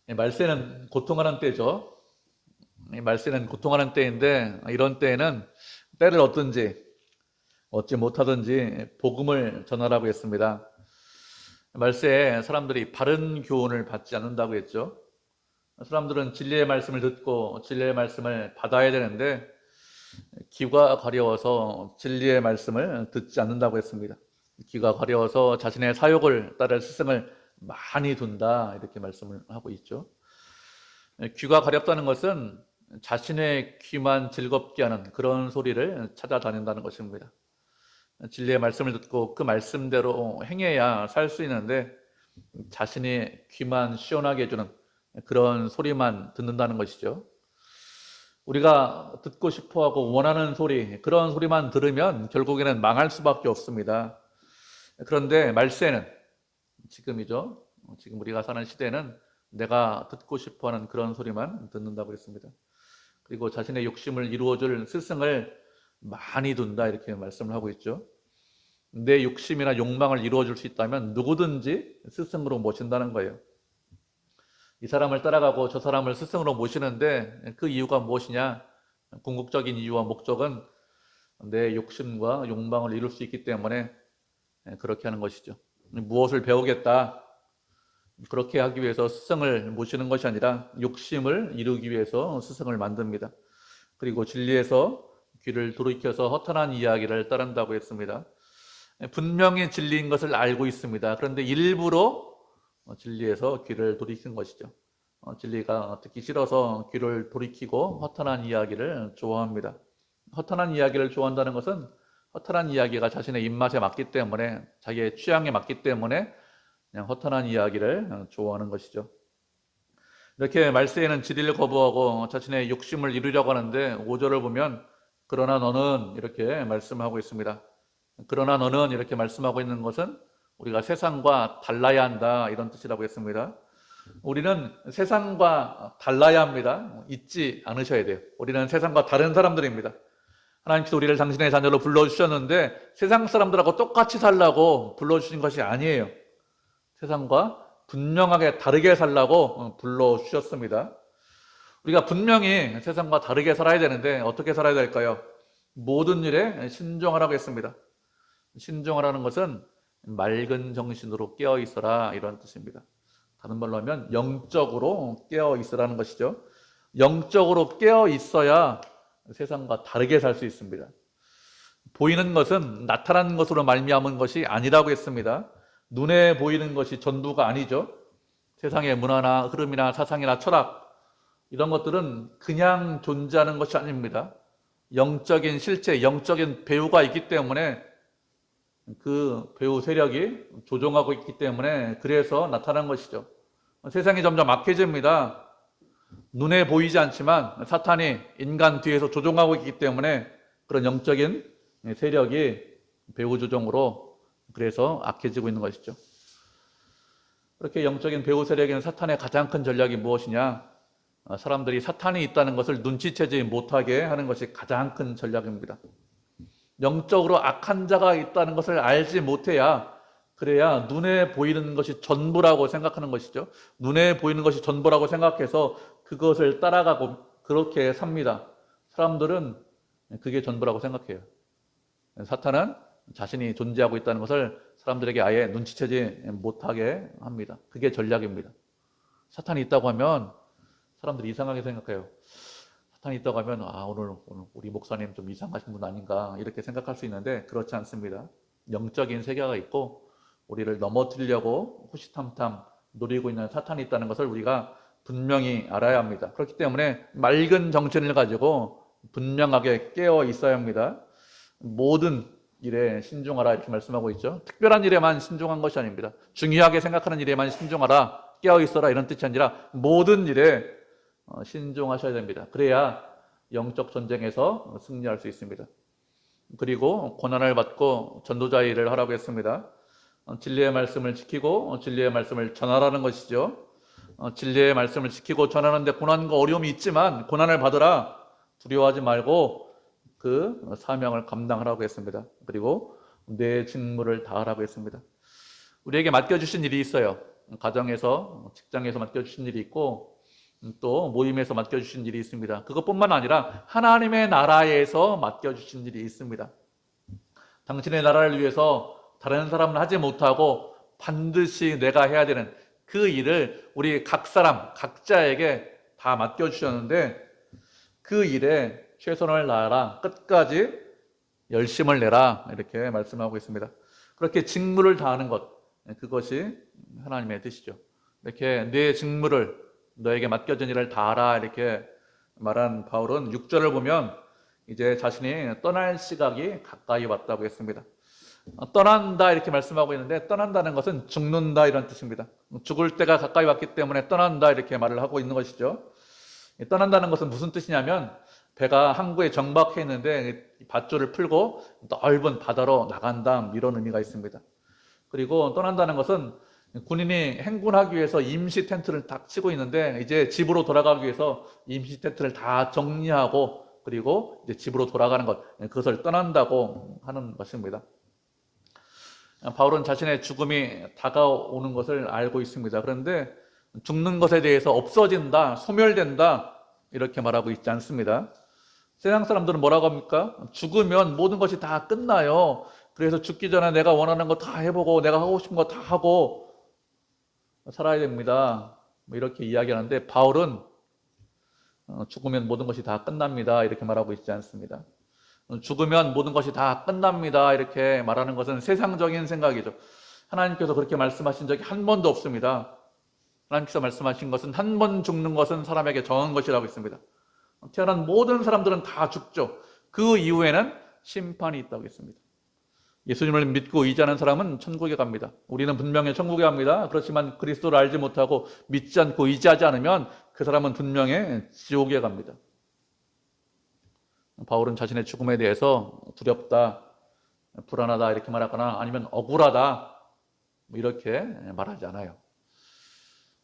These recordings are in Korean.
말세는 고통하는 때죠. 말세는 고통하는 때인데 이런 때에는 때를 얻지 못하든지 복음을 전하라고 했습니다. 말세에 사람들이 바른 교훈을 받지 않는다고 했죠. 사람들은 진리의 말씀을 듣고 진리의 말씀을 받아야 되는데 귀가 가려워서 진리의 말씀을 듣지 않는다고 했습니다. 귀가 가려워서 자신의 사욕을 따를 스승을 많이 둔다 이렇게 말씀을 하고 있죠. 귀가 가렵다는 것은 자신의 귀만 즐겁게 하는 그런 소리를 찾아다닌다는 것입니다. 진리의 말씀을 듣고 그 말씀대로 행해야 살 수 있는데 자신의 귀만 시원하게 해주는 그런 소리만 듣는다는 것이죠. 우리가 듣고 싶어하고 원하는 소리, 그런 소리만 들으면 결국에는 망할 수밖에 없습니다. 그런데 말세는 지금이죠. 지금 우리가 사는 시대는 내가 듣고 싶어하는 그런 소리만 듣는다고 했습니다. 그리고 자신의 욕심을 이루어줄 스승을 많이 둔다 이렇게 말씀을 하고 있죠. 내 욕심이나 욕망을 이루어줄 수 있다면 누구든지 스승으로 모신다는 거예요. 이 사람을 따라가고 저 사람을 스승으로 모시는데 그 이유가 무엇이냐? 궁극적인 이유와 목적은 내 욕심과 욕망을 이룰 수 있기 때문에 그렇게 하는 것이죠. 무엇을 배우겠다, 그렇게 하기 위해서 스승을 모시는 것이 아니라 욕심을 이루기 위해서 스승을 만듭니다. 그리고 진리에서 귀를 돌이켜서 허탄한 이야기를 따른다고 했습니다. 분명히 진리인 것을 알고 있습니다. 그런데 일부러 진리에서 귀를 돌이킨 것이죠. 진리가 듣기 싫어서 귀를 돌이키고 허탄한 이야기를 좋아합니다. 허탄한 이야기를 좋아한다는 것은 허탄한 이야기가 자신의 입맛에 맞기 때문에, 자기의 취향에 맞기 때문에 그냥 허탄한 이야기를 좋아하는 것이죠. 이렇게 말세에는 진리를 거부하고 자신의 욕심을 이루려고 하는데 5절을 보면 그러나 너는 이렇게 말씀하고 있습니다. 그러나 너는 이렇게 말씀하고 있는 것은 우리가 세상과 달라야 한다 이런 뜻이라고 했습니다. 우리는 세상과 달라야 합니다. 잊지 않으셔야 돼요. 우리는 세상과 다른 사람들입니다. 하나님께서 우리를 당신의 자녀로 불러주셨는데 세상 사람들하고 똑같이 살라고 불러주신 것이 아니에요. 세상과 분명하게 다르게 살라고 불러주셨습니다. 우리가 분명히 세상과 다르게 살아야 되는데 어떻게 살아야 될까요? 모든 일에 신중하라고 했습니다. 신중하라는 것은 맑은 정신으로 깨어 있어라 이런 뜻입니다. 다른 말로 하면 영적으로 깨어 있으라는 것이죠. 영적으로 깨어 있어야 세상과 다르게 살 수 있습니다. 보이는 것은 나타나는 것으로 말미암은 것이 아니라고 했습니다. 눈에 보이는 것이 전부가 아니죠. 세상의 문화나 흐름이나 사상이나 철학 이런 것들은 그냥 존재하는 것이 아닙니다. 영적인 실체, 영적인 배우가 있기 때문에 그 배우 세력이 조종하고 있기 때문에 그래서 나타난 것이죠. 세상이 점점 악해집니다. 눈에 보이지 않지만 사탄이 인간 뒤에서 조종하고 있기 때문에 그런 영적인 세력이 배후 조종으로 그래서 악해지고 있는 것이죠. 그렇게 영적인 배후 세력에는 사탄의 가장 큰 전략이 무엇이냐? 사람들이 사탄이 있다는 것을 눈치채지 못하게 하는 것이 가장 큰 전략입니다. 영적으로 악한 자가 있다는 것을 알지 못해야, 그래야 눈에 보이는 것이 전부라고 생각하는 것이죠. 눈에 보이는 것이 전부라고 생각해서 그것을 따라가고 그렇게 삽니다. 사람들은 그게 전부라고 생각해요. 사탄은 자신이 존재하고 있다는 것을 사람들에게 아예 눈치채지 못하게 합니다. 그게 전략입니다. 사탄이 있다고 하면 사람들이 이상하게 생각해요. 사탄이 있다고 하면 오늘 우리 목사님 좀 이상하신 분 아닌가 이렇게 생각할 수 있는데 그렇지 않습니다. 영적인 세계가 있고 우리를 넘어뜨리려고 호시탐탐 노리고 있는 사탄이 있다는 것을 우리가 분명히 알아야 합니다. 그렇기 때문에 맑은 정신을 가지고 분명하게 깨어 있어야 합니다. 모든 일에 신중하라 이렇게 말씀하고 있죠. 특별한 일에만 신중한 것이 아닙니다. 중요하게 생각하는 일에만 신중하라, 깨어 있어라 이런 뜻이 아니라 모든 일에 신중하셔야 됩니다. 그래야 영적 전쟁에서 승리할 수 있습니다. 그리고 고난을 받고 전도자 일을 하라고 했습니다. 진리의 말씀을 지키고 진리의 말씀을 전하라는 것이죠. 진리의 말씀을 지키고 전하는데 고난과 어려움이 있지만 고난을 받으라, 두려워하지 말고 그 사명을 감당하라고 했습니다. 그리고 내 직무를 다하라고 했습니다. 우리에게 맡겨주신 일이 있어요. 가정에서, 직장에서 맡겨주신 일이 있고, 또 모임에서 맡겨주신 일이 있습니다. 그것뿐만 아니라 하나님의 나라에서 맡겨주신 일이 있습니다. 당신의 나라를 위해서 다른 사람은 하지 못하고 반드시 내가 해야 되는 그 일을 우리 각 사람, 각자에게 다 맡겨주셨는데 그 일에 최선을 다하라, 끝까지 열심을 내라, 이렇게 말씀하고 있습니다. 그렇게 직무를 다하는 것, 그것이 하나님의 뜻이죠. 이렇게 내 직무를, 너에게 맡겨진 일을 다하라, 이렇게 말한 바울은 6절을 보면 이제 자신이 떠날 시각이 가까이 왔다고 했습니다. 떠난다 이렇게 말씀하고 있는데, 떠난다는 것은 죽는다 이런 뜻입니다. 죽을 때가 가까이 왔기 때문에 떠난다 이렇게 말을 하고 있는 것이죠. 떠난다는 것은 무슨 뜻이냐면, 배가 항구에 정박해 있는데 밧줄을 풀고 넓은 바다로 나간다, 이런 의미가 있습니다. 그리고 떠난다는 것은 군인이 행군하기 위해서 임시 텐트를 딱 치고 있는데 이제 집으로 돌아가기 위해서 임시 텐트를 다 정리하고 그리고 이제 집으로 돌아가는 것, 그것을 떠난다고 하는 것입니다. 바울은 자신의 죽음이 다가오는 것을 알고 있습니다. 그런데 죽는 것에 대해서 없어진다, 소멸된다 이렇게 말하고 있지 않습니다. 세상 사람들은 뭐라고 합니까? 죽으면 모든 것이 다 끝나요. 그래서 죽기 전에 내가 원하는 거 다 해보고 내가 하고 싶은 거 다 하고 살아야 됩니다. 이렇게 이야기하는데 바울은 죽으면 모든 것이 다 끝납니다, 이렇게 말하고 있지 않습니다. 죽으면 모든 것이 다 끝납니다 이렇게 말하는 것은 세상적인 생각이죠. 하나님께서 그렇게 말씀하신 적이 한 번도 없습니다. 하나님께서 말씀하신 것은 한 번 죽는 것은 사람에게 정한 것이라고 했습니다. 태어난 모든 사람들은 다 죽죠. 그 이후에는 심판이 있다고 했습니다. 예수님을 믿고 의지하는 사람은 천국에 갑니다. 우리는 분명히 천국에 갑니다. 그렇지만 그리스도를 알지 못하고 믿지 않고 의지하지 않으면 그 사람은 분명히 지옥에 갑니다. 바울은 자신의 죽음에 대해서 두렵다, 불안하다 이렇게 말하거나 아니면 억울하다 이렇게 말하지 않아요.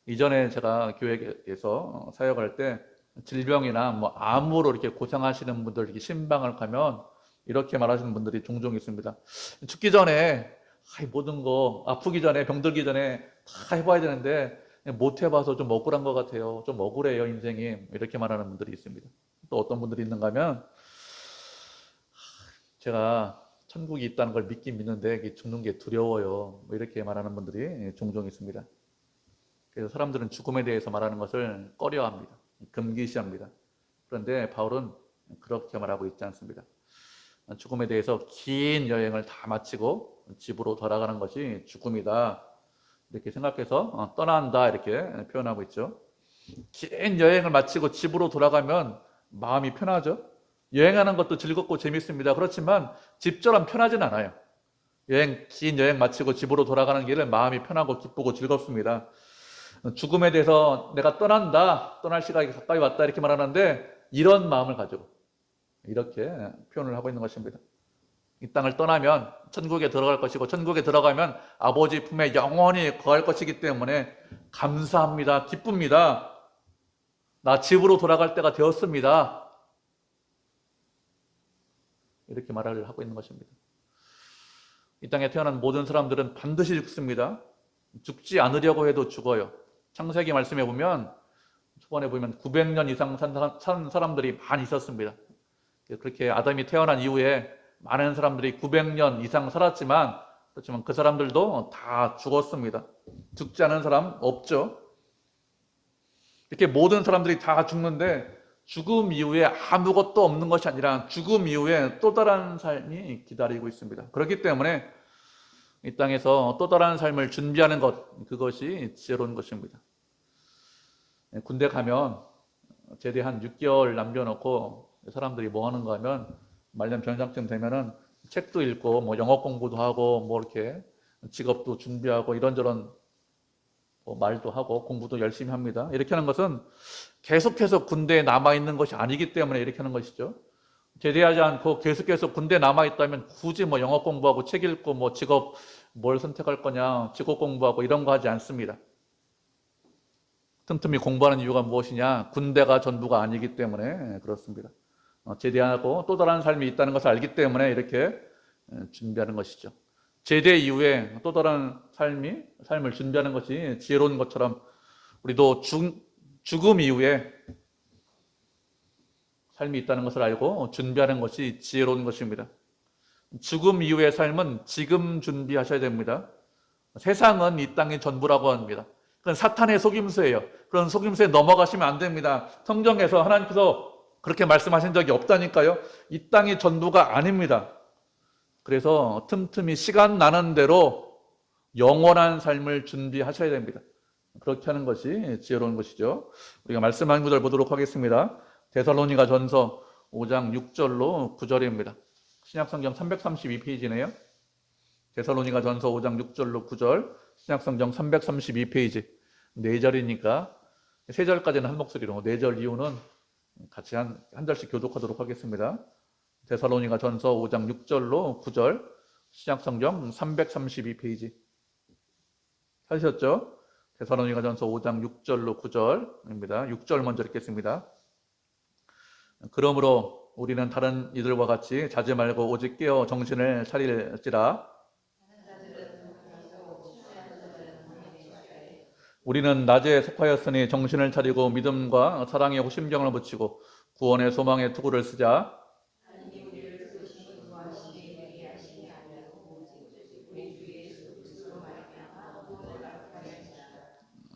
이전에 제가 교회에서 사역할 때 질병이나 암으로 이렇게 고생하시는 분들 이렇게 신방을 가면 이렇게 말하시는 분들이 종종 있습니다. 죽기 전에 모든 거, 아프기 전에, 병들기 전에 다 해봐야 되는데 못 해봐서 좀 억울한 것 같아요. 좀 억울해요, 인생이. 이렇게 말하는 분들이 있습니다. 또 어떤 분들이 있는가 하면 제가 천국이 있다는 걸 믿긴 믿는데 죽는 게 두려워요, 이렇게 말하는 분들이 종종 있습니다. 그래서 사람들은 죽음에 대해서 말하는 것을 꺼려합니다. 금기시합니다. 그런데 바울은 그렇게 말하고 있지 않습니다. 죽음에 대해서 긴 여행을 다 마치고 집으로 돌아가는 것이 죽음이다, 이렇게 생각해서 떠난다 이렇게 표현하고 있죠. 긴 여행을 마치고 집으로 돌아가면 마음이 편하죠. 여행하는 것도 즐겁고 재밌습니다. 그렇지만 집처럼 편하진 않아요. 긴 여행 마치고 집으로 돌아가는 길은 마음이 편하고 기쁘고 즐겁습니다. 죽음에 대해서 내가 떠난다, 떠날 시각이 가까이 왔다 이렇게 말하는데 이런 마음을 가지고 이렇게 표현을 하고 있는 것입니다. 이 땅을 떠나면 천국에 들어갈 것이고 천국에 들어가면 아버지 품에 영원히 거할 것이기 때문에 감사합니다, 기쁩니다. 나 집으로 돌아갈 때가 되었습니다, 이렇게 말을 하고 있는 것입니다. 이 땅에 태어난 모든 사람들은 반드시 죽습니다. 죽지 않으려고 해도 죽어요. 창세기 말씀에 보면 초반에 보면 900년 이상 산 사람들이 많이 있었습니다. 그렇게 아담이 태어난 이후에 많은 사람들이 900년 이상 살았지만 그렇지만 그 사람들도 다 죽었습니다. 죽지 않은 사람 없죠. 이렇게 모든 사람들이 다 죽는데 죽음 이후에 아무것도 없는 것이 아니라 죽음 이후에 또 다른 삶이 기다리고 있습니다. 그렇기 때문에 이 땅에서 또 다른 삶을 준비하는 것, 그것이 지혜로운 것입니다. 군대 가면 제대 한 6개월 남겨놓고 사람들이 뭐 하는가 하면 말년 병장쯤 되면은 책도 읽고 영어 공부도 하고 이렇게 직업도 준비하고 이런저런 말도 하고 공부도 열심히 합니다. 이렇게 하는 것은 계속해서 군대에 남아있는 것이 아니기 때문에 이렇게 하는 것이죠. 제대하지 않고 계속해서 군대에 남아있다면 굳이 영어 공부하고 책 읽고 직업 뭘 선택할 거냐, 직업 공부하고 이런 거 하지 않습니다. 틈틈이 공부하는 이유가 무엇이냐? 군대가 전부가 아니기 때문에 그렇습니다. 제대하고 또 다른 삶이 있다는 것을 알기 때문에 이렇게 준비하는 것이죠. 제대 이후에 또 다른 삶을 준비하는 것이 지혜로운 것처럼 우리도 죽음 이후에 삶이 있다는 것을 알고 준비하는 것이 지혜로운 것입니다. 죽음 이후의 삶은 지금 준비하셔야 됩니다. 세상은 이 땅의 전부라고 합니다. 그건 사탄의 속임수예요. 그런 속임수에 넘어가시면 안 됩니다. 성경에서 하나님께서 그렇게 말씀하신 적이 없다니까요. 이 땅이 전부가 아닙니다. 그래서 틈틈이 시간 나는 대로 영원한 삶을 준비하셔야 됩니다. 그렇게 하는 것이 지혜로운 것이죠. 우리가 말씀한 구절 보도록 하겠습니다. 데살로니가 전서 5장 6절로 9절입니다. 신약성경 332페이지네요. 데살로니가 전서 5장 6절로 9절, 신약성경 332페이지. 4절이니까 3절까지는 한 목소리로, 4절 이후는 같이 한 절씩 교독하도록 하겠습니다. 데살로니가 전서 5장 6절로 9절, 신약성경 332페이지. 찾으셨죠? 데살로니가 전서 5장 6절로 9절입니다. 6절 먼저 읽겠습니다. 그러므로 우리는 다른 이들과 같이 자지 말고 오직 깨어 정신을 차릴지라. 우리는 낮에 속하였으니 정신을 차리고 믿음과 사랑의 호심경을 붙이고 구원의 소망의 투구를 쓰자.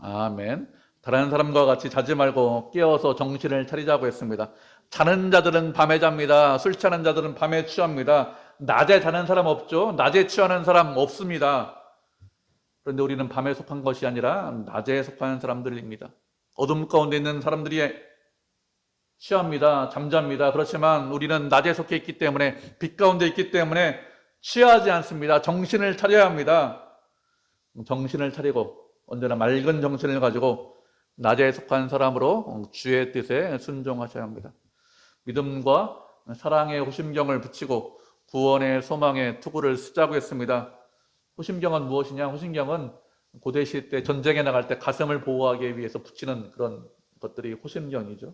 아멘. 다른 사람과 같이 자지 말고 깨어서 정신을 차리자고 했습니다. 자는 자들은 밤에 잡니다. 술 취하는 자들은 밤에 취합니다. 낮에 자는 사람 없죠? 낮에 취하는 사람 없습니다. 그런데 우리는 밤에 속한 것이 아니라 낮에 속하는 사람들입니다. 어둠 가운데 있는 사람들이 취합니다. 잠잡니다. 그렇지만 우리는 낮에 속해 있기 때문에, 빛 가운데 있기 때문에 취하지 않습니다. 정신을 차려야 합니다. 정신을 차리고 언제나 맑은 정신을 가지고 낮에 속한 사람으로 주의 뜻에 순종하셔야 합니다. 믿음과 사랑의 호심경을 붙이고 구원의 소망의 투구를 쓰자고 했습니다. 호심경은 무엇이냐? 호심경은 고대 시대 전쟁에 나갈 때 가슴을 보호하기 위해서 붙이는 그런 것들이 호심경이죠.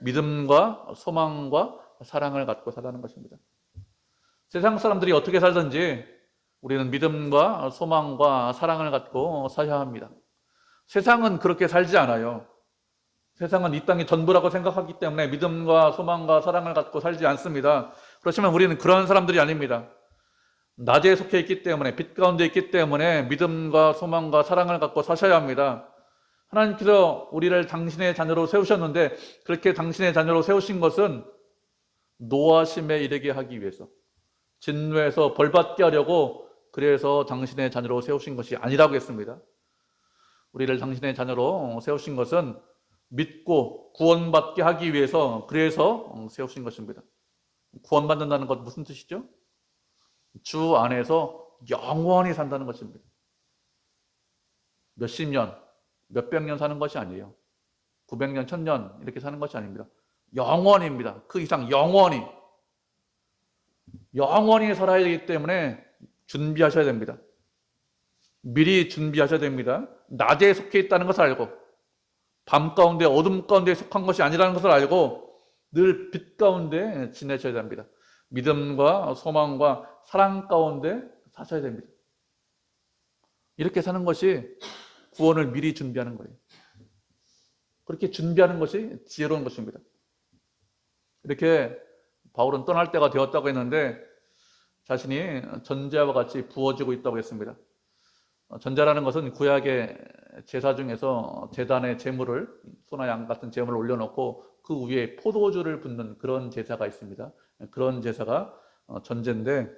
믿음과 소망과 사랑을 갖고 살라는 것입니다. 세상 사람들이 어떻게 살든지 우리는 믿음과 소망과 사랑을 갖고 살아야 합니다. 세상은 그렇게 살지 않아요. 세상은 이 땅이 전부라고 생각하기 때문에 믿음과 소망과 사랑을 갖고 살지 않습니다. 그렇지만 우리는 그런 사람들이 아닙니다. 낮에 속해 있기 때문에, 빛 가운데 있기 때문에 믿음과 소망과 사랑을 갖고 사셔야 합니다. 하나님께서 우리를 당신의 자녀로 세우셨는데, 그렇게 당신의 자녀로 세우신 것은 노하심에 이르게 하기 위해서, 진노에서 벌받게 하려고, 그래서 당신의 자녀로 세우신 것이 아니라고 했습니다. 우리를 당신의 자녀로 세우신 것은 믿고 구원받게 하기 위해서, 그래서 세우신 것입니다. 구원받는다는 것 무슨 뜻이죠? 주 안에서 영원히 산다는 것입니다. 몇십 년, 몇백 년 사는 것이 아니에요. 900년, 1000년 이렇게 사는 것이 아닙니다. 영원입니다. 그 이상 영원히 살아야 되기 때문에 준비하셔야 됩니다. 미리 준비하셔야 됩니다. 낮에 속해 있다는 것을 알고, 밤 가운데 어둠 가운데 속한 것이 아니라는 것을 알고 늘 빛 가운데 지내셔야 됩니다. 믿음과 소망과 사랑 가운데 사셔야 됩니다. 이렇게 사는 것이 구원을 미리 준비하는 거예요. 그렇게 준비하는 것이 지혜로운 것입니다. 이렇게 바울은 떠날 때가 되었다고 했는데 자신이 전제와 같이 부어지고 있다고 했습니다. 전제라는 것은 구약의 제사 중에서 제단의 제물을, 소나 양 같은 제물을 올려놓고 그 위에 포도주를 붓는 그런 제사가 있습니다. 그런 제사가 전제인데,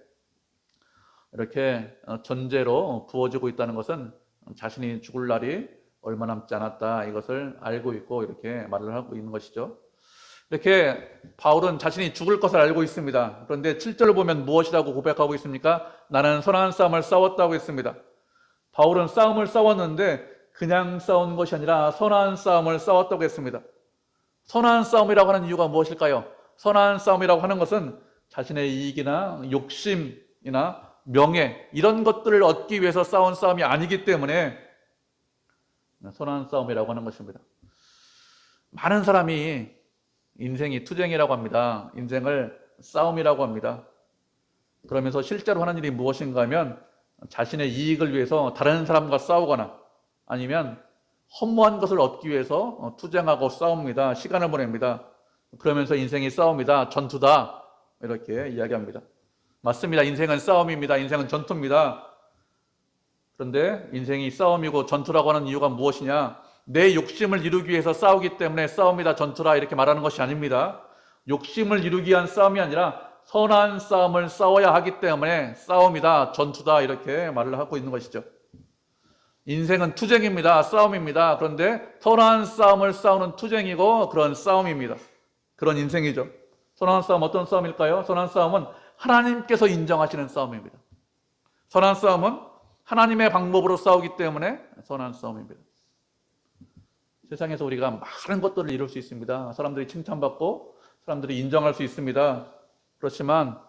이렇게 전제로 부어지고 있다는 것은 자신이 죽을 날이 얼마 남지 않았다, 이것을 알고 있고 이렇게 말을 하고 있는 것이죠. 이렇게 바울은 자신이 죽을 것을 알고 있습니다. 그런데 7절을 보면 무엇이라고 고백하고 있습니까? 나는 선한 싸움을 싸웠다고 했습니다. 바울은 싸움을 싸웠는데 그냥 싸운 것이 아니라 선한 싸움을 싸웠다고 했습니다. 선한 싸움이라고 하는 이유가 무엇일까요? 선한 싸움이라고 하는 것은 자신의 이익이나 욕심이나 명예, 이런 것들을 얻기 위해서 싸운 싸움이 아니기 때문에 선한 싸움이라고 하는 것입니다. 많은 사람이 인생이 투쟁이라고 합니다. 인생을 싸움이라고 합니다. 그러면서 실제로 하는 일이 무엇인가 하면 자신의 이익을 위해서 다른 사람과 싸우거나 아니면 허무한 것을 얻기 위해서 투쟁하고 싸웁니다. 시간을 보냅니다. 그러면서 인생이 싸움이다, 전투다 이렇게 이야기합니다. 맞습니다. 인생은 싸움입니다. 인생은 전투입니다. 그런데 인생이 싸움이고 전투라고 하는 이유가 무엇이냐? 내 욕심을 이루기 위해서 싸우기 때문에 싸움이다, 전투라 이렇게 말하는 것이 아닙니다. 욕심을 이루기 위한 싸움이 아니라 선한 싸움을 싸워야 하기 때문에 싸움이다, 전투다 이렇게 말을 하고 있는 것이죠. 인생은 투쟁입니다. 싸움입니다. 그런데 선한 싸움을 싸우는 투쟁이고 그런 싸움입니다. 그런 인생이죠. 선한 싸움 어떤 싸움일까요? 선한 싸움은 하나님께서 인정하시는 싸움입니다. 선한 싸움은 하나님의 방법으로 싸우기 때문에 선한 싸움입니다. 세상에서 우리가 많은 것들을 이룰 수 있습니다. 사람들이 칭찬받고 사람들이 인정할 수 있습니다. 그렇지만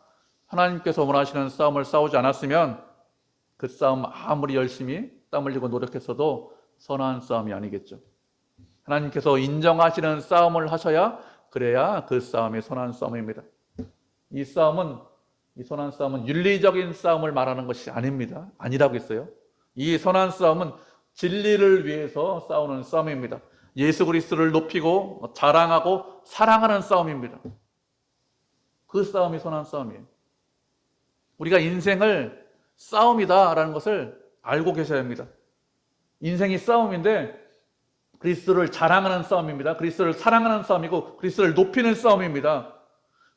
하나님께서 원하시는 싸움을 싸우지 않았으면 그 싸움 아무리 열심히 땀 흘리고 노력했어도 선한 싸움이 아니겠죠. 하나님께서 인정하시는 싸움을 하셔야 그래야 그 싸움이 선한 싸움입니다. 이 선한 싸움은 윤리적인 싸움을 말하는 것이 아닙니다. 아니라고 했어요. 이 선한 싸움은 진리를 위해서 싸우는 싸움입니다. 예수 그리스도를 높이고 자랑하고 사랑하는 싸움입니다. 그 싸움이 선한 싸움이에요. 우리가 인생을 싸움이다라는 것을 알고 계셔야 합니다. 인생이 싸움인데 그리스도를 자랑하는 싸움입니다. 그리스도를 사랑하는 싸움이고 그리스도를 높이는 싸움입니다.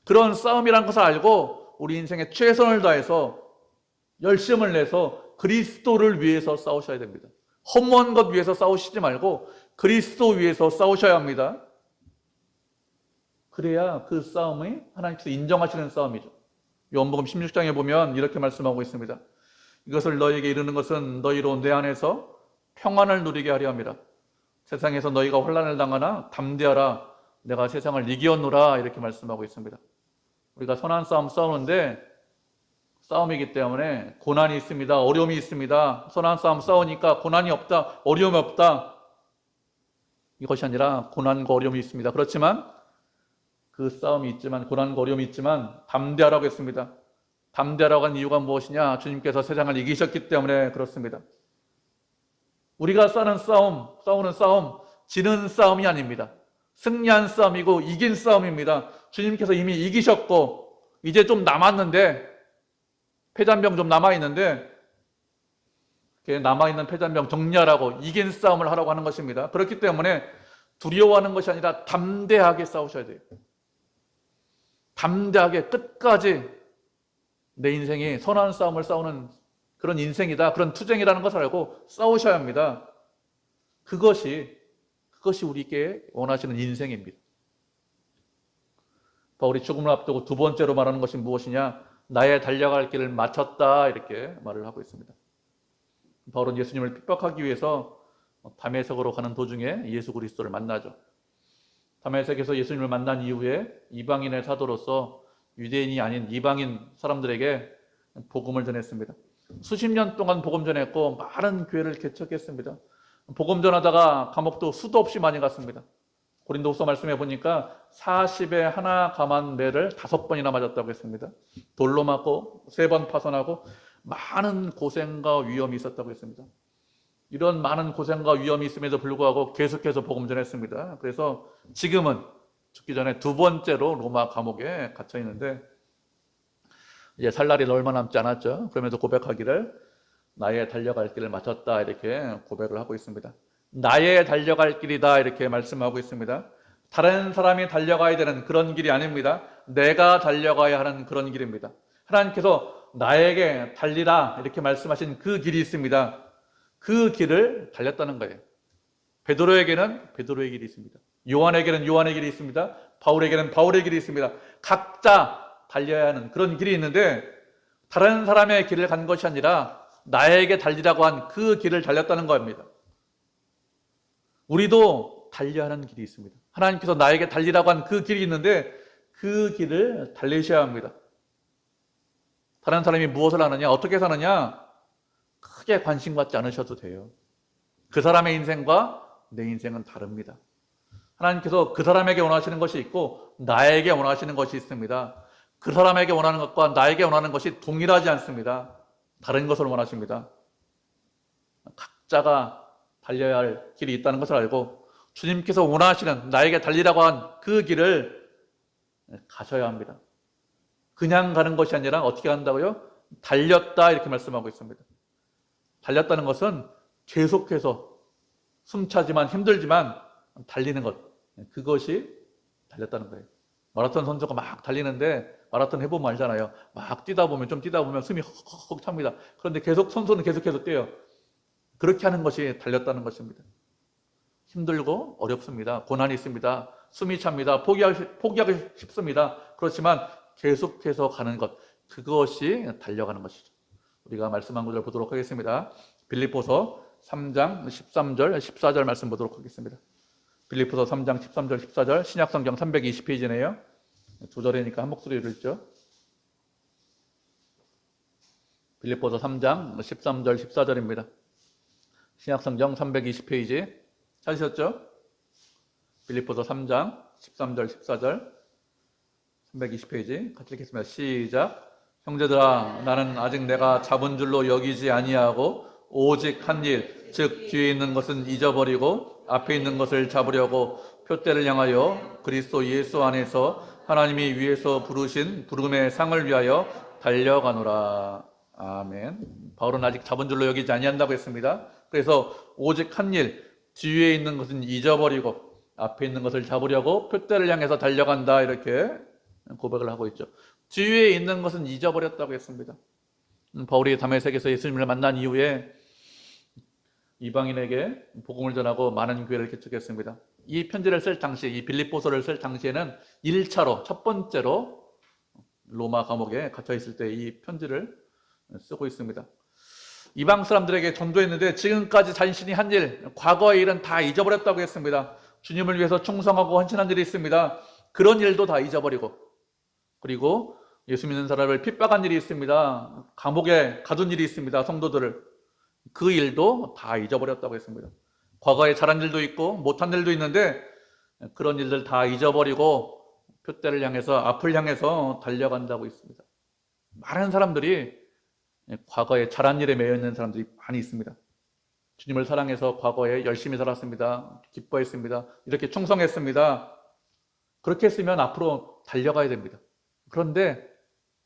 그런 싸움이라는 것을 알고 우리 인생에 최선을 다해서 열심을 내서 그리스도를 위해서 싸우셔야 됩니다. 허무한 것 위해서 싸우시지 말고 그리스도 위해서 싸우셔야 합니다. 그래야 그 싸움이 하나님께서 인정하시는 싸움이죠. 요한복음 16장에 보면 이렇게 말씀하고 있습니다. 이것을 너희에게 이르는 것은 너희로 내 안에서 평안을 누리게 하려 함이라. 세상에서 너희가 환난을 당하나 담대하라. 내가 세상을 이기었노라. 이렇게 말씀하고 있습니다. 우리가 선한 싸움 싸우는데 싸움이기 때문에 고난이 있습니다. 어려움이 있습니다. 선한 싸움 싸우니까 고난이 없다, 어려움이 없다. 이것이 아니라 고난과 어려움이 있습니다. 그렇지만 그 싸움이 있지만, 고난과 어려움이 있지만 담대하라고 했습니다. 담대하라고 한 이유가 무엇이냐? 주님께서 세상을 이기셨기 때문에 그렇습니다. 우리가 싸우는 싸움, 지는 싸움이 아닙니다. 승리한 싸움이고 이긴 싸움입니다. 주님께서 이미 이기셨고 이제 좀 남았는데, 패잔병 좀 남아있는데 남아있는 패잔병 정리하라고, 이긴 싸움을 하라고 하는 것입니다. 그렇기 때문에 두려워하는 것이 아니라 담대하게 싸우셔야 돼요. 담대하게 끝까지 내 인생이 선한 싸움을 싸우는 그런 인생이다, 그런 투쟁이라는 것을 알고 싸우셔야 합니다. 그것이 우리에게 원하시는 인생입니다. 바울이 죽음을 앞두고 두 번째로 말하는 것이 무엇이냐? 나의 달려갈 길을 마쳤다, 이렇게 말을 하고 있습니다. 바울은 예수님을 핍박하기 위해서 다메섹으로 가는 도중에 예수 그리스도를 만나죠. 다메섹에서 예수님을 만난 이후에 이방인의 사도로서 유대인이 아닌 이방인 사람들에게 복음을 전했습니다. 수십 년 동안 복음 전했고 많은 교회를 개척했습니다. 복음 전하다가 감옥도 수도 없이 많이 갔습니다. 고린도후서 말씀해 보니까 40에 하나 감한 매를 5번이나 맞았다고 했습니다. 돌로 맞고 3번 파손하고 많은 고생과 위험이 있었다고 했습니다. 이런 많은 고생과 위험이 있음에도 불구하고 계속해서 복음 전했습니다. 그래서 지금은 죽기 전에 두 번째로 로마 감옥에 갇혀 있는데 이제 살 날이 얼마 남지 않았죠. 그러면서 고백하기를 나의 달려갈 길을 마쳤다, 이렇게 고백을 하고 있습니다. 나의 달려갈 길이다, 이렇게 말씀하고 있습니다. 다른 사람이 달려가야 되는 그런 길이 아닙니다. 내가 달려가야 하는 그런 길입니다. 하나님께서 나에게 달리라 이렇게 말씀하신 그 길이 있습니다. 그 길을 달렸다는 거예요. 베드로에게는 베드로의 길이 있습니다. 요한에게는 요한의 길이 있습니다. 바울에게는 바울의 길이 있습니다. 각자 달려야 하는 그런 길이 있는데 다른 사람의 길을 간 것이 아니라 나에게 달리라고 한 그 길을 달렸다는 겁니다. 우리도 달려야 하는 길이 있습니다. 하나님께서 나에게 달리라고 한 그 길이 있는데 그 길을 달리셔야 합니다. 다른 사람이 무엇을 하느냐, 어떻게 사느냐 크게 관심 갖지 않으셔도 돼요. 그 사람의 인생과 내 인생은 다릅니다. 하나님께서 그 사람에게 원하시는 것이 있고 나에게 원하시는 것이 있습니다. 그 사람에게 원하는 것과 나에게 원하는 것이 동일하지 않습니다. 다른 것을 원하십니다. 각자가 달려야 할 길이 있다는 것을 알고 주님께서 원하시는 나에게 달리라고 한 그 길을 가셔야 합니다. 그냥 가는 것이 아니라 어떻게 간다고요? 달렸다 이렇게 말씀하고 있습니다. 달렸다는 것은 계속해서 숨차지만 힘들지만 달리는 것, 그것이 달렸다는 거예요. 마라톤 선수가 막 달리는데 마라톤 해보면 알잖아요. 막 뛰다 보면 숨이 헉헉 찹니다. 그런데 계속 선수는 계속해서 뛰어요. 그렇게 하는 것이 달렸다는 것입니다. 힘들고 어렵습니다. 고난이 있습니다. 숨이 찹니다. 포기하기 쉽습니다. 그렇지만 계속해서 가는 것, 그것이 달려가는 것이죠. 우리가 말씀 한 구절 보도록 하겠습니다. 빌립보서 3장 13절 14절 말씀 보도록 하겠습니다. 빌립보서 3장 13절 14절 신약성경 320페이지네요. 두 절이니까 한 목소리로 읽죠. 빌립보서 3장 13절 14절입니다. 신약성경 320페이지 찾으셨죠? 빌립보서 3장 13절 14절 320페이지 같이 읽겠습니다. 시작. 형제들아, 나는 아직 내가 잡은 줄로 여기지 아니하고 오직 한 일, 즉 뒤에 있는 것은 잊어버리고 앞에 있는 것을 잡으려고 표대를 향하여 그리스도 예수 안에서 하나님이 위에서 부르신 부름의 상을 위하여 달려가노라. 아멘. 바울은 아직 잡은 줄로 여기지 아니한다고 했습니다. 그래서 오직 한 일, 뒤에 있는 것은 잊어버리고 앞에 있는 것을 잡으려고 표대를 향해서 달려간다 이렇게 고백을 하고 있죠. 뒤에 있는 것은 잊어버렸다고 했습니다. 바울이 다메섹에서 예수님을 만난 이후에 이방인에게 복음을 전하고 많은 교회를 개척했습니다. 이 편지를 쓸 당시, 이 빌립보서를 쓸 당시에는 1차로, 첫 번째로 로마 감옥에 갇혀 있을 때 이 편지를 쓰고 있습니다. 이방 사람들에게 전도했는데 지금까지 자신이 한 일, 과거의 일은 다 잊어버렸다고 했습니다. 주님을 위해서 충성하고 헌신한 일이 있습니다. 그런 일도 다 잊어버리고, 그리고 예수 믿는 사람을 핍박한 일이 있습니다. 감옥에 가둔 일이 있습니다. 성도들을. 그 일도 다 잊어버렸다고 했습니다. 과거에 잘한 일도 있고 못한 일도 있는데 그런 일들 다 잊어버리고 표대를 향해서, 앞을 향해서 달려간다고 있습니다. 많은 사람들이 과거에 잘한 일에 매여 있는 사람들이 많이 있습니다. 주님을 사랑해서 과거에 열심히 살았습니다. 기뻐했습니다. 이렇게 충성했습니다. 그렇게 했으면 앞으로 달려가야 됩니다. 그런데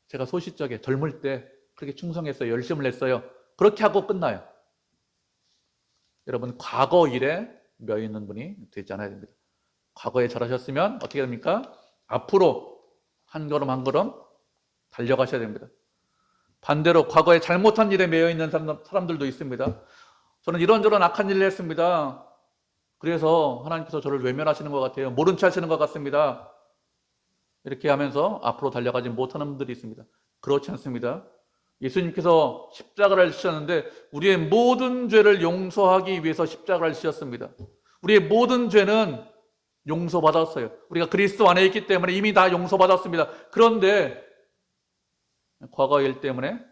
제가 소시적에 젊을 때 그렇게 충성했어요. 열심을 했어요. 그렇게 하고 끝나요. 여러분, 과거 일에 매여 있는 분이 되지 않아야 됩니다. 과거에 잘하셨으면 어떻게 됩니까? 앞으로 한 걸음 한 걸음 달려가셔야 됩니다. 반대로 과거에 잘못한 일에 매여 있는 사람들도 있습니다. 저는 이런저런 악한 일을 했습니다. 그래서 하나님께서 저를 외면하시는 것 같아요. 모른 체 하시는 것 같습니다. 이렇게 하면서 앞으로 달려가지 못하는 분들이 있습니다. 그렇지 않습니다. 예수님께서 십자가를 지셨는데 우리의 모든 죄를 용서하기 위해서 십자가를 지셨습니다. 우리의 모든 죄는 용서받았어요. 우리가 그리스도 안에 있기 때문에 이미 다 용서받았습니다. 그런데 과거 일 때문에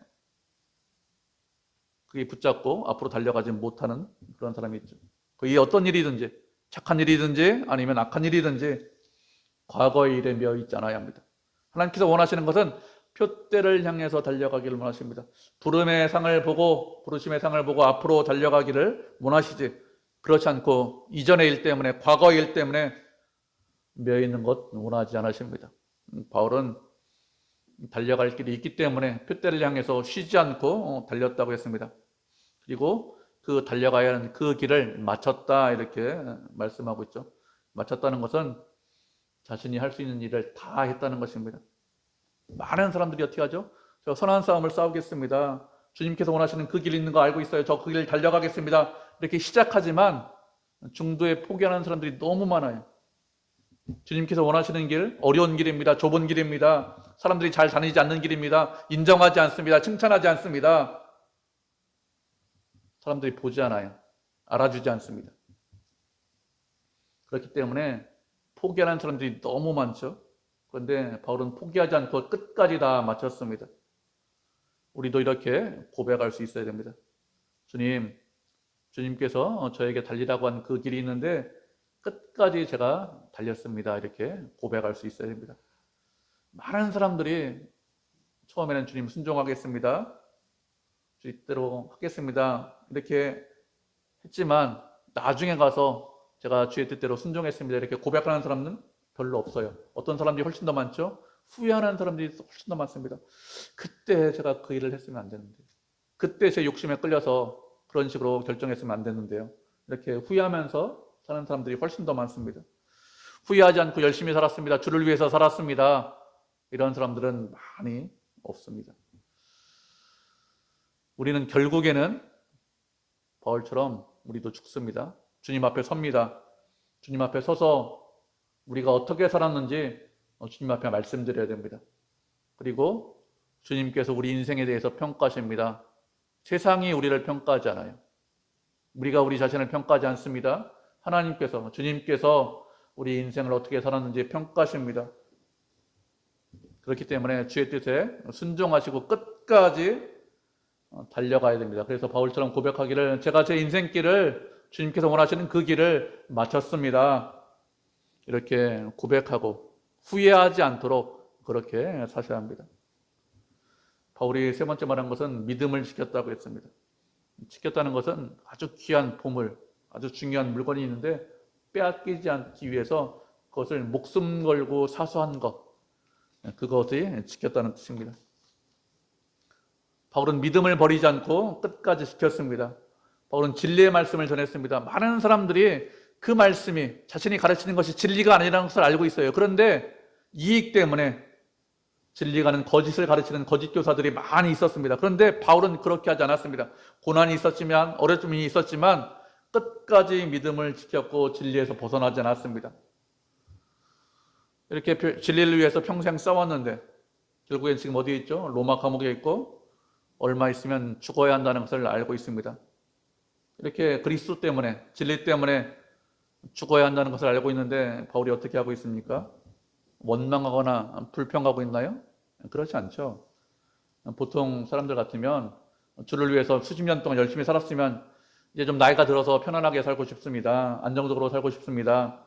그게 붙잡고 앞으로 달려가지 못하는 그런 사람이 있죠. 그게 어떤 일이든지, 착한 일이든지 아니면 악한 일이든지 과거의 일에 매여 있지 않아야 합니다. 하나님께서 원하시는 것은 표대를 향해서 달려가기를 원하십니다. 부름의 상을 보고, 부르심의 상을 보고 앞으로 달려가기를 원하시지, 그렇지 않고 이전의 일 때문에, 과거의 일 때문에 매여 있는 것 원하지 않으십니다. 바울은 달려갈 길이 있기 때문에 표대를 향해서 쉬지 않고 달렸다고 했습니다. 그리고 그 달려가야 하는 그 길을 마쳤다 이렇게 말씀하고 있죠. 마쳤다는 것은 자신이 할 수 있는 일을 다 했다는 것입니다. 많은 사람들이 어떻게 하죠? 저 선한 싸움을 싸우겠습니다. 주님께서 원하시는 그 길이 있는 거 알고 있어요. 저 그 길 달려가겠습니다. 이렇게 시작하지만 중도에 포기하는 사람들이 너무 많아요. 주님께서 원하시는 길, 어려운 길입니다. 좁은 길입니다. 사람들이 잘 다니지 않는 길입니다. 인정하지 않습니다. 칭찬하지 않습니다. 사람들이 보지 않아요. 알아주지 않습니다. 그렇기 때문에 포기하는 사람들이 너무 많죠. 그런데 바울은 포기하지 않고 끝까지 다 마쳤습니다. 우리도 이렇게 고백할 수 있어야 됩니다. 주님께서 저에게 달리라고 한 그 길이 있는데 끝까지 제가 달렸습니다. 이렇게 고백할 수 있어야 됩니다. 많은 사람들이 처음에는 주님 순종하겠습니다, 주의 뜻대로 하겠습니다 이렇게 했지만 나중에 가서 제가 주의 뜻대로 순종했습니다 이렇게 고백하는 사람은 별로 없어요. 어떤 사람들이 훨씬 더 많죠? 후회하는 사람들이 훨씬 더 많습니다. 그때 제가 그 일을 했으면 안 되는데, 그때 제 욕심에 끌려서 그런 식으로 결정했으면 안 되는데요. 이렇게 후회하면서 사는 사람들이 훨씬 더 많습니다. 후회하지 않고 열심히 살았습니다, 주를 위해서 살았습니다, 이런 사람들은 많이 없습니다. 우리는 결국에는 바울처럼 우리도 죽습니다. 주님 앞에 섭니다. 주님 앞에 서서 우리가 어떻게 살았는지 주님 앞에 말씀드려야 됩니다. 그리고 주님께서 우리 인생에 대해서 평가하십니다. 세상이 우리를 평가하지 않아요. 우리가 우리 자신을 평가하지 않습니다. 하나님께서, 주님께서 우리 인생을 어떻게 살았는지 평가하십니다. 그렇기 때문에 주의 뜻에 순종하시고 끝까지 달려가야 됩니다. 그래서 바울처럼 고백하기를, 제가 제 인생길을, 주님께서 원하시는 그 길을 마쳤습니다, 이렇게 고백하고 후회하지 않도록 그렇게 사셔야 합니다. 바울이 세 번째 말한 것은 믿음을 지켰다고 했습니다. 지켰다는 것은 아주 귀한 보물, 아주 중요한 물건이 있는데 빼앗기지 않기 위해서 그것을 목숨 걸고 사수한 것, 그것이 지켰다는 뜻입니다. 바울은 믿음을 버리지 않고 끝까지 지켰습니다. 바울은 진리의 말씀을 전했습니다. 많은 사람들이 그 말씀이, 자신이 가르치는 것이 진리가 아니라는 것을 알고 있어요. 그런데 이익 때문에 진리가 아닌 거짓을 가르치는 거짓 교사들이 많이 있었습니다. 그런데 바울은 그렇게 하지 않았습니다. 고난이 있었지만, 어려움이 있었지만 끝까지 믿음을 지켰고 진리에서 벗어나지 않았습니다. 이렇게 진리를 위해서 평생 싸웠는데 결국엔 지금 어디에 있죠? 로마 감옥에 있고 얼마 있으면 죽어야 한다는 것을 알고 있습니다. 이렇게 그리스도 때문에, 진리 때문에 죽어야 한다는 것을 알고 있는데 바울이 어떻게 하고 있습니까? 원망하거나 불평하고 있나요? 그렇지 않죠. 보통 사람들 같으면 주를 위해서 수십 년 동안 열심히 살았으면 이제 좀 나이가 들어서 편안하게 살고 싶습니다, 안정적으로 살고 싶습니다,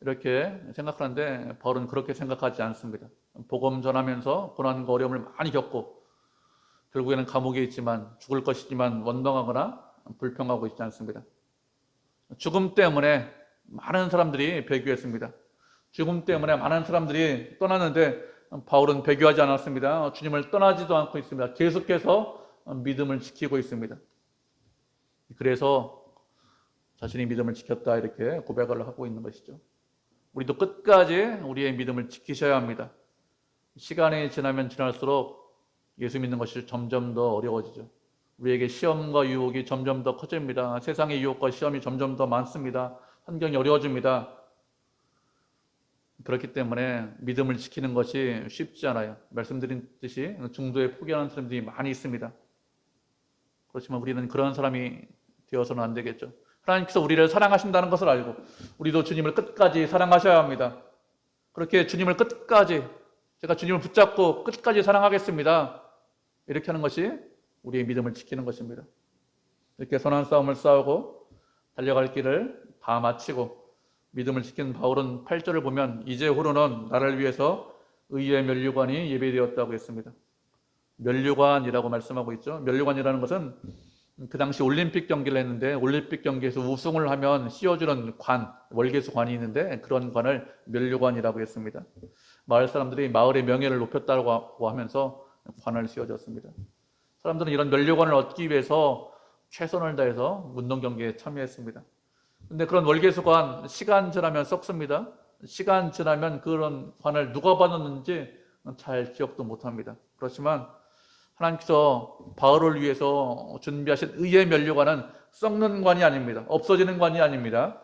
이렇게 생각하는데 바울은 그렇게 생각하지 않습니다. 복음 전하면서 고난과 어려움을 많이 겪고 결국에는 감옥에 있지만, 죽을 것이지만 원망하거나 불평하고 있지 않습니다. 죽음 때문에 많은 사람들이 배교했습니다. 죽음 때문에 많은 사람들이 떠났는데 바울은 배교하지 않았습니다. 주님을 떠나지도 않고 있습니다. 계속해서 믿음을 지키고 있습니다. 그래서 자신이 믿음을 지켰다, 이렇게 고백을 하고 있는 것이죠. 우리도 끝까지 우리의 믿음을 지키셔야 합니다. 시간이 지나면 지날수록 예수 믿는 것이 점점 더 어려워지죠. 우리에게 시험과 유혹이 점점 더 커집니다. 세상의 유혹과 시험이 점점 더 많습니다. 환경이 어려워집니다. 그렇기 때문에 믿음을 지키는 것이 쉽지 않아요. 말씀드린 듯이 중도에 포기하는 사람들이 많이 있습니다. 그렇지만 우리는 그런 사람이 되어서는 안 되겠죠. 하나님께서 우리를 사랑하신다는 것을 알고 우리도 주님을 끝까지 사랑하셔야 합니다. 그렇게 주님을 끝까지, 제가 주님을 붙잡고 끝까지 사랑하겠습니다, 이렇게 하는 것이 우리의 믿음을 지키는 것입니다. 이렇게 선한 싸움을 싸우고 달려갈 길을 다 마치고 믿음을 지킨 바울은 8절을 보면 이제후로는 나를 위해서 의의 면류관이 예비되었다고 했습니다. 면류관이라고 말씀하고 있죠. 면류관이라는 것은 그 당시 올림픽 경기를 했는데 올림픽 경기에서 우승을 하면 씌워주는 관, 월계수 관이 있는데 그런 관을 면류관이라고 했습니다. 마을 사람들이 마을의 명예를 높였다고 하면서 관을 씌워줬습니다. 사람들은 이런 면류관을 얻기 위해서 최선을 다해서 운동 경기에 참여했습니다. 근데 그런 월계수관 시간 지나면 썩습니다. 시간 지나면 그런 관을 누가 받았는지 잘 기억도 못합니다. 그렇지만 하나님께서 바울을 위해서 준비하신 의의 면류관은 썩는 관이 아닙니다. 없어지는 관이 아닙니다.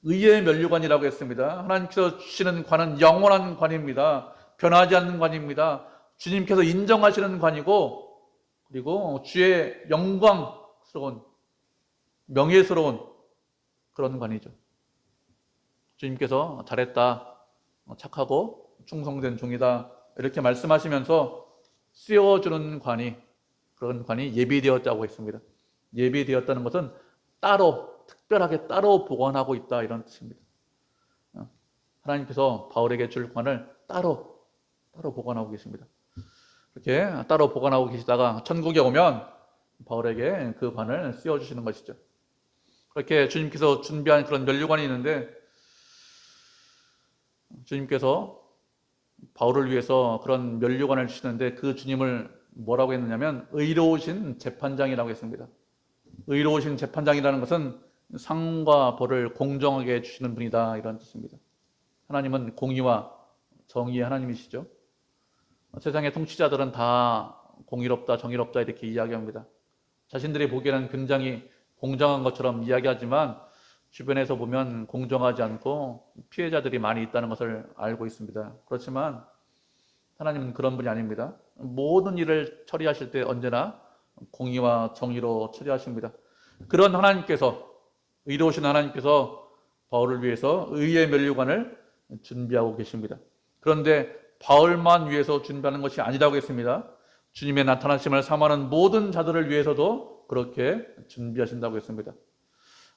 의의 면류관이라고 했습니다. 하나님께서 주시는 관은 영원한 관입니다. 변하지 않는 관입니다. 주님께서 인정하시는 관이고, 그리고 주의 영광스러운, 명예스러운 그런 관이죠. 주님께서 잘했다, 착하고 충성된 종이다, 이렇게 말씀하시면서 씌워주는 관이, 그런 관이 예비되었다고 했습니다. 예비되었다는 것은 따로, 특별하게 따로 보관하고 있다, 이런 뜻입니다. 하나님께서 바울에게 줄 관을 따로 보관하고 계십니다. 이렇게 따로 보관하고 계시다가 천국에 오면 바울에게 그 관을 씌워주시는 것이죠. 그렇게 주님께서 준비한 그런 면류관이 있는데, 주님께서 바울을 위해서 그런 면류관을 주시는데 그 주님을 뭐라고 했느냐면 의로우신 재판장이라고 했습니다. 의로우신 재판장이라는 것은 상과 벌을 공정하게 주시는 분이다, 이런 뜻입니다. 하나님은 공의와 정의의 하나님이시죠. 세상의 통치자들은 다 공의롭다, 정의롭다 이렇게 이야기합니다. 자신들이 보기에는 굉장히 공정한 것처럼 이야기하지만 주변에서 보면 공정하지 않고 피해자들이 많이 있다는 것을 알고 있습니다. 그렇지만 하나님은 그런 분이 아닙니다. 모든 일을 처리하실 때 언제나 공의와 정의로 처리하십니다. 그런 하나님께서, 의로우신 하나님께서 바울을 위해서 의의 면류관을 준비하고 계십니다. 그런데 바울만 위해서 준비하는 것이 아니라고 했습니다. 주님의 나타나심을 사모하는 모든 자들을 위해서도 그렇게 준비하신다고 했습니다.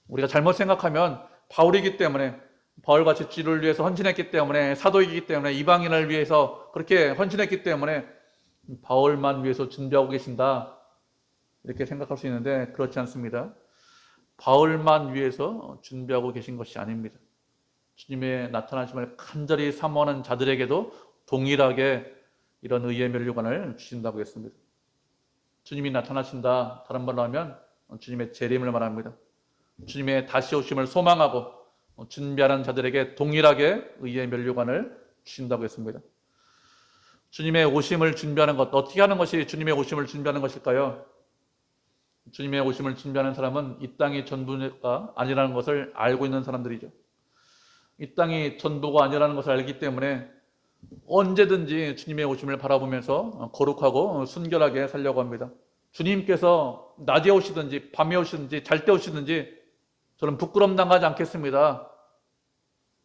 우리가 잘못 생각하면 바울이기 때문에, 바울같이 주를 위해서 헌신했기 때문에, 사도이기 때문에, 이방인을 위해서 그렇게 헌신했기 때문에 바울만 위해서 준비하고 계신다, 이렇게 생각할 수 있는데 그렇지 않습니다. 바울만 위해서 준비하고 계신 것이 아닙니다. 주님의 나타나심을 간절히 사모하는 자들에게도 동일하게 이런 의의 면류관을 주신다고 했습니다. 주님이 나타나신다, 다른 말로 하면 주님의 재림을 말합니다. 주님의 다시 오심을 소망하고 준비하는 자들에게 동일하게 의의 면류관을 주신다고 했습니다. 주님의 오심을 준비하는 것, 어떻게 하는 것이 주님의 오심을 준비하는 것일까요? 주님의 오심을 준비하는 사람은 이 땅이 전부가 아니라는 것을 알고 있는 사람들이죠. 이 땅이 전부가 아니라는 것을 알기 때문에 언제든지 주님의 오심을 바라보면서 거룩하고 순결하게 살려고 합니다. 주님께서 낮에 오시든지 밤에 오시든지 잘 때 오시든지 저는 부끄럼 당하지 않겠습니다.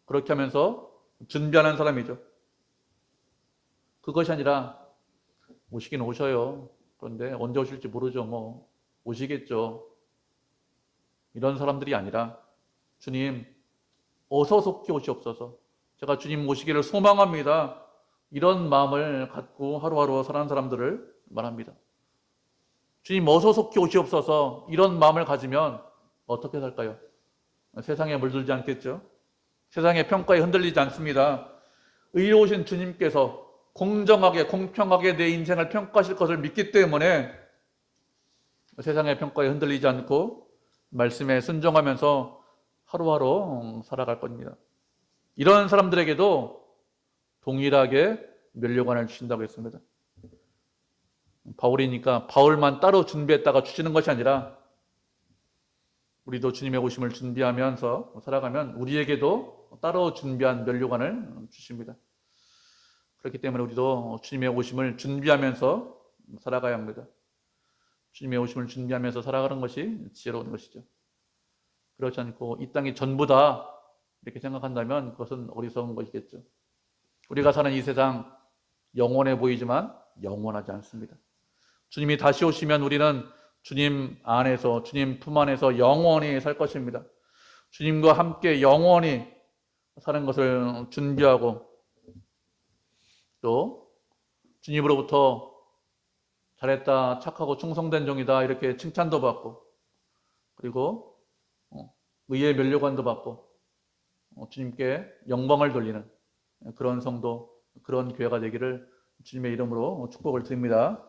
그렇게 하면서 준비하는 사람이죠. 그것이 아니라 오시긴 오셔요. 그런데 언제 오실지 모르죠. 뭐 오시겠죠. 이런 사람들이 아니라 주님 어서 속히 오시옵소서. 제가 주님 오시기를 소망합니다. 이런 마음을 갖고 하루하루 사는 사람들을 말합니다. 주님 어서 속히 오시옵소서. 이런 마음을 가지면 어떻게 살까요? 세상에 물들지 않겠죠? 세상의 평가에 흔들리지 않습니다. 의로우신 주님께서 공정하게 공평하게 내 인생을 평가하실 것을 믿기 때문에 세상의 평가에 흔들리지 않고 말씀에 순종하면서 하루하루 살아갈 겁니다. 이런 사람들에게도 동일하게 면류관을 주신다고 했습니다. 바울이니까 바울만 따로 준비했다가 주시는 것이 아니라 우리도 주님의 오심을 준비하면서 살아가면 우리에게도 따로 준비한 면류관을 주십니다. 그렇기 때문에 우리도 주님의 오심을 준비하면서 살아가야 합니다. 주님의 오심을 준비하면서 살아가는 것이 지혜로운 것이죠. 그렇지 않고 이 땅이 전부다 이렇게 생각한다면 그것은 어리석은 것이겠죠. 우리가 사는 이 세상 영원해 보이지만 영원하지 않습니다. 주님이 다시 오시면 우리는 주님 안에서, 주님 품 안에서 영원히 살 것입니다. 주님과 함께 영원히 사는 것을 준비하고 또 주님으로부터 잘했다, 착하고 충성된 종이다 이렇게 칭찬도 받고 그리고 의의 면류관도 받고 주님께 영광을 돌리는 그런 성도, 그런 교회가 되기를 주님의 이름으로 축복을 드립니다.